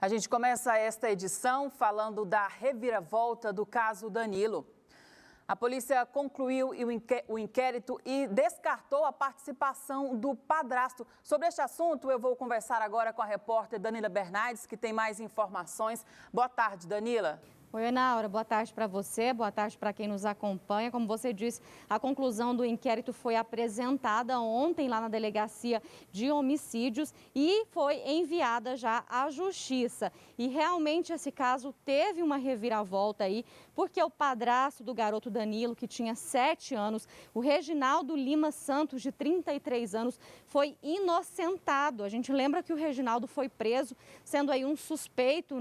A gente começa esta edição falando da reviravolta do caso Danilo. A polícia concluiu o inquérito e descartou a participação do padrasto. Sobre este assunto, eu vou conversar agora com a repórter Danila Bernardes, que tem mais informações. Boa tarde, Danila. Oi, Ana Aura, boa tarde para você, boa tarde para quem nos acompanha. Como você disse, a conclusão do inquérito foi apresentada ontem lá na Delegacia de Homicídios e foi enviada já à Justiça. E realmente esse caso teve uma reviravolta aí, porque o padrasto do garoto Danilo, que tinha 7 anos, o Reginaldo Lima Santos, de 33 anos, foi inocentado. A gente lembra que o Reginaldo foi preso, sendo aí um suspeito,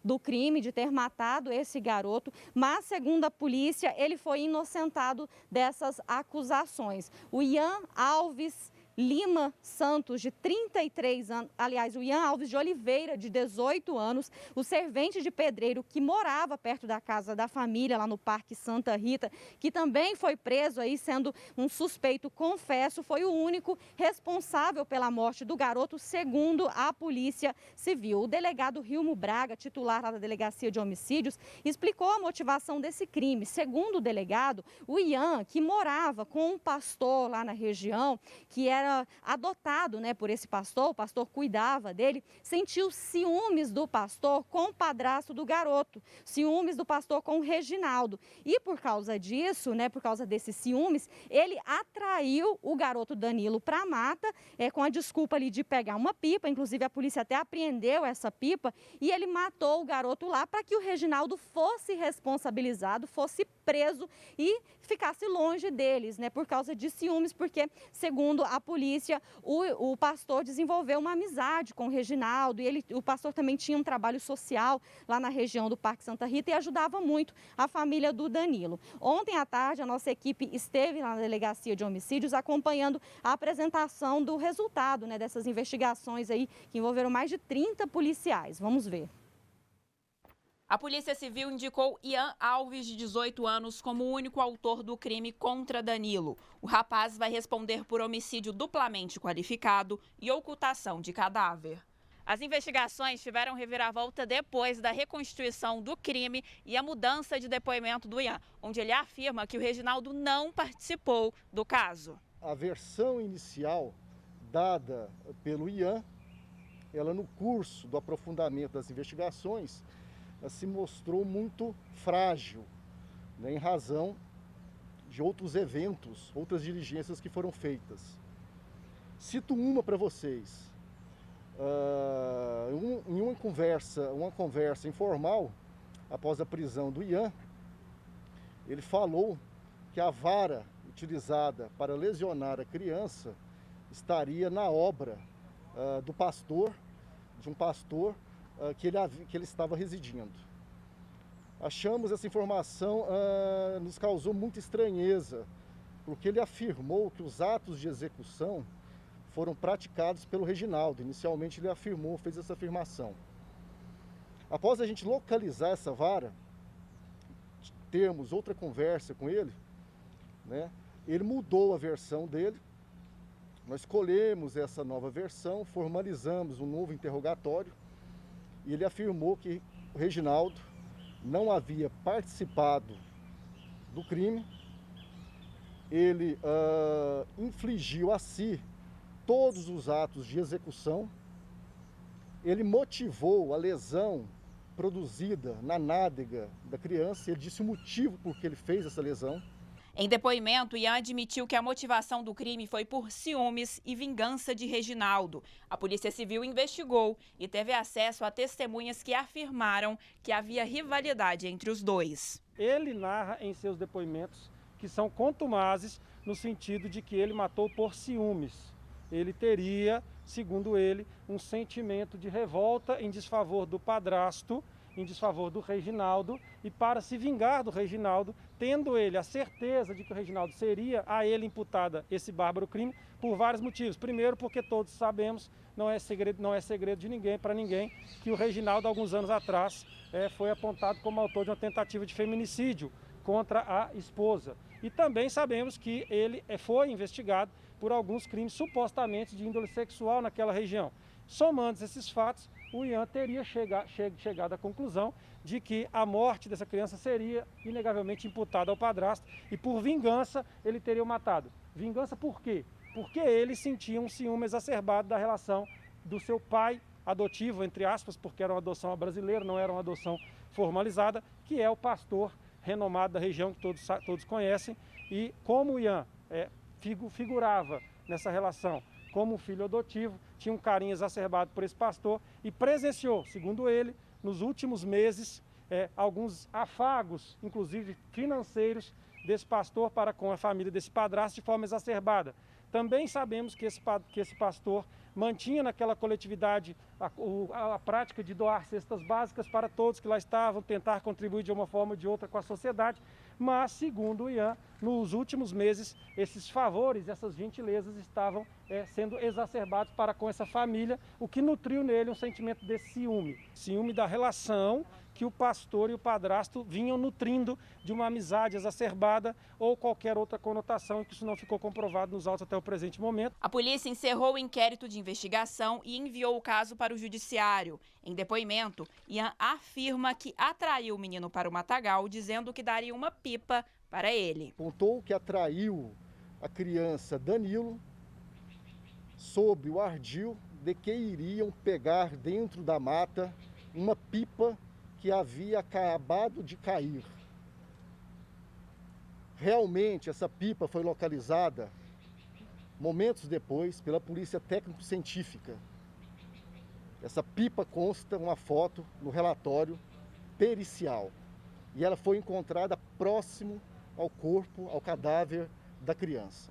do crime de ter matado esse garoto, mas segundo a polícia, ele foi inocentado dessas acusações. O Ian Alves Lima Santos, de 33 anos, aliás, o Ian Alves de Oliveira, de 18 anos, o servente de pedreiro que morava perto da casa da família, lá no Parque Santa Rita, que também foi preso aí, sendo um suspeito confesso, foi o único responsável pela morte do garoto, segundo a Polícia Civil. O delegado Rilmo Braga, titular lá da Delegacia de Homicídios, explicou a motivação desse crime. Segundo o delegado, o Ian, que morava com um pastor lá na região, que era adotado por esse pastor, o pastor cuidava dele, sentiu ciúmes do pastor com o padrasto do garoto, ciúmes do pastor com o Reginaldo. E por causa disso, por causa desses ciúmes, ele atraiu o garoto Danilo para a mata, com a desculpa ali de pegar uma pipa, inclusive a polícia até apreendeu essa pipa, e ele matou o garoto lá para que o Reginaldo fosse responsabilizado, fosse preso e ficasse longe deles, por causa de ciúmes, porque, segundo a polícia, o pastor desenvolveu uma amizade com o Reginaldo e o pastor também tinha um trabalho social lá na região do Parque Santa Rita e ajudava muito a família do Danilo. Ontem à tarde, a nossa equipe esteve na Delegacia de Homicídios acompanhando a apresentação do resultado dessas investigações aí, que envolveram mais de 30 policiais. Vamos ver. A Polícia Civil indicou Ian Alves, de 18 anos, como o único autor do crime contra Danilo. O rapaz vai responder por homicídio duplamente qualificado e ocultação de cadáver. As investigações tiveram reviravolta depois da reconstituição do crime e a mudança de depoimento do Ian, onde ele afirma que o Reginaldo não participou do caso. A versão inicial dada pelo Ian, ela no curso do aprofundamento das investigações, se mostrou muito frágil, em razão de outros eventos, outras diligências que foram feitas. Cito uma para vocês. Em uma conversa informal, após a prisão do Ian, ele falou que a vara utilizada para lesionar a criança estaria na obra do pastor, de um pastor que ele estava residindo. Achamos essa informação, nos causou muita estranheza, porque ele afirmou que os atos de execução foram praticados pelo Reginaldo. Inicialmente ele fez essa afirmação. Após a gente localizar essa vara, termos outra conversa com ele, ele mudou a versão dele, nós colhemos essa nova versão, formalizamos um novo interrogatório, e ele afirmou que o Reginaldo não havia participado do crime, ele infligiu a si todos os atos de execução, ele motivou a lesão produzida na nádega da criança, ele disse o motivo por que ele fez essa lesão. Em depoimento, Ian admitiu que a motivação do crime foi por ciúmes e vingança de Reginaldo. A Polícia Civil investigou e teve acesso a testemunhas que afirmaram que havia rivalidade entre os dois. Ele narra em seus depoimentos que são contumazes no sentido de que ele matou por ciúmes. Ele teria, segundo ele, um sentimento de revolta em desfavor do padrasto, em desfavor do Reginaldo, e para se vingar do Reginaldo, tendo ele a certeza de que o Reginaldo seria a ele imputada esse bárbaro crime, por vários motivos. Primeiro, porque todos sabemos, não é segredo de ninguém, para ninguém, que o Reginaldo, alguns anos atrás, foi apontado como autor de uma tentativa de feminicídio contra a esposa. E também sabemos que ele foi investigado por alguns crimes supostamente de índole sexual naquela região. Somando esses fatos, o Ian teria chegado à conclusão de que a morte dessa criança seria inegavelmente imputada ao padrasto e, por vingança, ele teria o matado. Vingança por quê? Porque ele sentia um ciúme exacerbado da relação do seu pai adotivo, entre aspas, porque era uma adoção brasileira, não era uma adoção formalizada, que é o pastor renomado da região que todos conhecem. E como o Ian figurava nessa relação como um filho adotivo, tinha um carinho exacerbado por esse pastor e presenciou, segundo ele, nos últimos meses, alguns afagos, inclusive financeiros, desse pastor para com a família desse padrasto de forma exacerbada. Também sabemos que esse pastor mantinha naquela coletividade a prática de doar cestas básicas para todos que lá estavam, tentar contribuir de uma forma ou de outra com a sociedade, mas, segundo o Ian, nos últimos meses, esses favores, essas gentilezas estavam sendo exacerbados para com essa família, o que nutriu nele um sentimento de ciúme da relação que o pastor e o padrasto vinham nutrindo de uma amizade exacerbada ou qualquer outra conotação, e que isso não ficou comprovado nos autos até o presente momento. A polícia encerrou o inquérito de investigação e enviou o caso para o judiciário. Em depoimento, Ian afirma que atraiu o menino para o matagal, dizendo que daria uma pipa para ele. Contou que atraiu a criança Danilo sob o ardil de que iriam pegar dentro da mata uma pipa que havia acabado de cair. Realmente, essa pipa foi localizada momentos depois pela polícia técnico-científica. Essa pipa consta uma foto no relatório pericial e ela foi encontrada próximo ao corpo, ao cadáver da criança.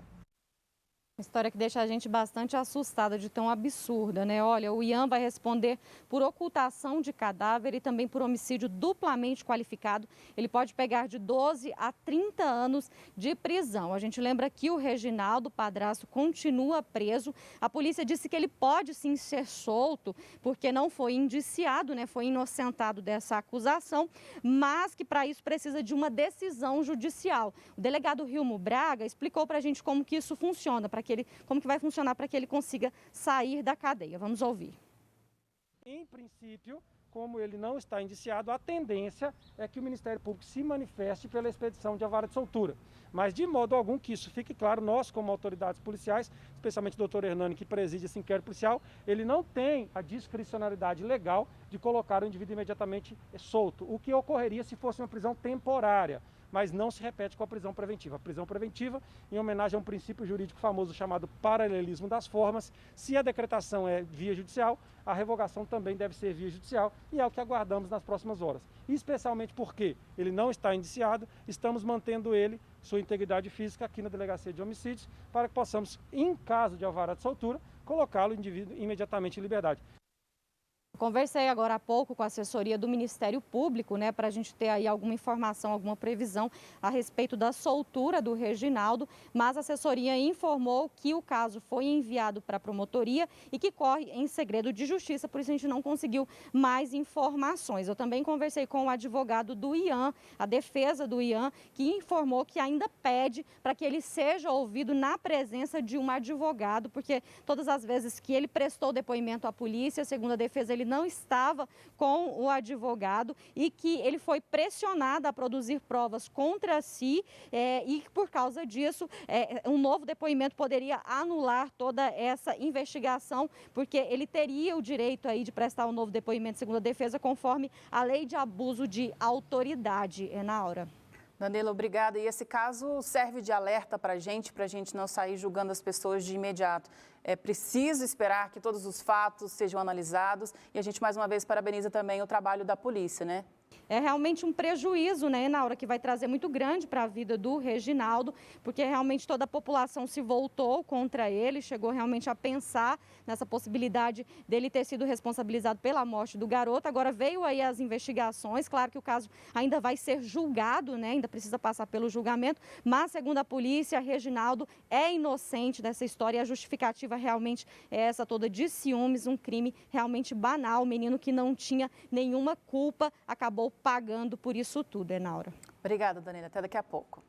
Uma história que deixa a gente bastante assustada de tão absurda, né? Olha, o Ian vai responder por ocultação de cadáver e também por homicídio duplamente qualificado. Ele pode pegar de 12 a 30 anos de prisão. A gente lembra que o Reginaldo, padrasto, continua preso. A polícia disse que ele pode sim ser solto porque não foi indiciado, né? Foi inocentado dessa acusação, mas que para isso precisa de uma decisão judicial. O delegado Rilmo Braga explicou para a gente como que isso funciona, como que vai funcionar para que ele consiga sair da cadeia. Vamos ouvir. Em princípio, como ele não está indiciado, a tendência é que o Ministério Público se manifeste pela expedição de vara de soltura. Mas, de modo algum, que isso fique claro, nós, como autoridades policiais, especialmente o doutor Hernani, que preside esse inquérito policial, ele não tem a discricionalidade legal de colocar o indivíduo imediatamente solto, o que ocorreria se fosse uma prisão temporária, mas não se repete com a prisão preventiva. A prisão preventiva, em homenagem a um princípio jurídico famoso chamado paralelismo das formas, se a decretação é via judicial, a revogação também deve ser via judicial, e é o que aguardamos nas próximas horas. Especialmente porque ele não está indiciado, estamos mantendo ele, sua integridade física, aqui na Delegacia de Homicídios, para que possamos, em caso de alvará de soltura, colocá-lo indivíduo imediatamente em liberdade. Conversei agora há pouco com a assessoria do Ministério Público, né, para a gente ter aí alguma informação, alguma previsão a respeito da soltura do Reginaldo, mas a assessoria informou que o caso foi enviado para a promotoria e que corre em segredo de justiça, por isso a gente não conseguiu mais informações. Eu também conversei com o advogado do Ian, a defesa do Ian, que informou que ainda pede para que ele seja ouvido na presença de um advogado, porque todas as vezes que ele prestou depoimento à polícia, segundo a defesa, ele não estava com o advogado e que ele foi pressionado a produzir provas contra si e por causa disso um novo depoimento poderia anular toda essa investigação, porque ele teria o direito aí de prestar um novo depoimento, segundo a defesa, conforme a lei de abuso de autoridade. Naura. Danilo, obrigada. E esse caso serve de alerta para a gente não sair julgando as pessoas de imediato. É preciso esperar que todos os fatos sejam analisados e a gente mais uma vez parabeniza também o trabalho da polícia, né? É realmente um prejuízo, né, Naura, que vai trazer muito grande para a vida do Reginaldo, porque realmente toda a população se voltou contra ele, chegou realmente a pensar nessa possibilidade dele ter sido responsabilizado pela morte do garoto. Agora veio aí as investigações, claro que o caso ainda vai ser julgado, né, ainda precisa passar pelo julgamento, mas segundo a polícia, Reginaldo é inocente dessa história e a justificativa realmente é essa toda de ciúmes, um crime realmente banal, o menino que não tinha nenhuma culpa acabou pagando por isso tudo, Naura. Obrigada, Danilo. Até daqui a pouco.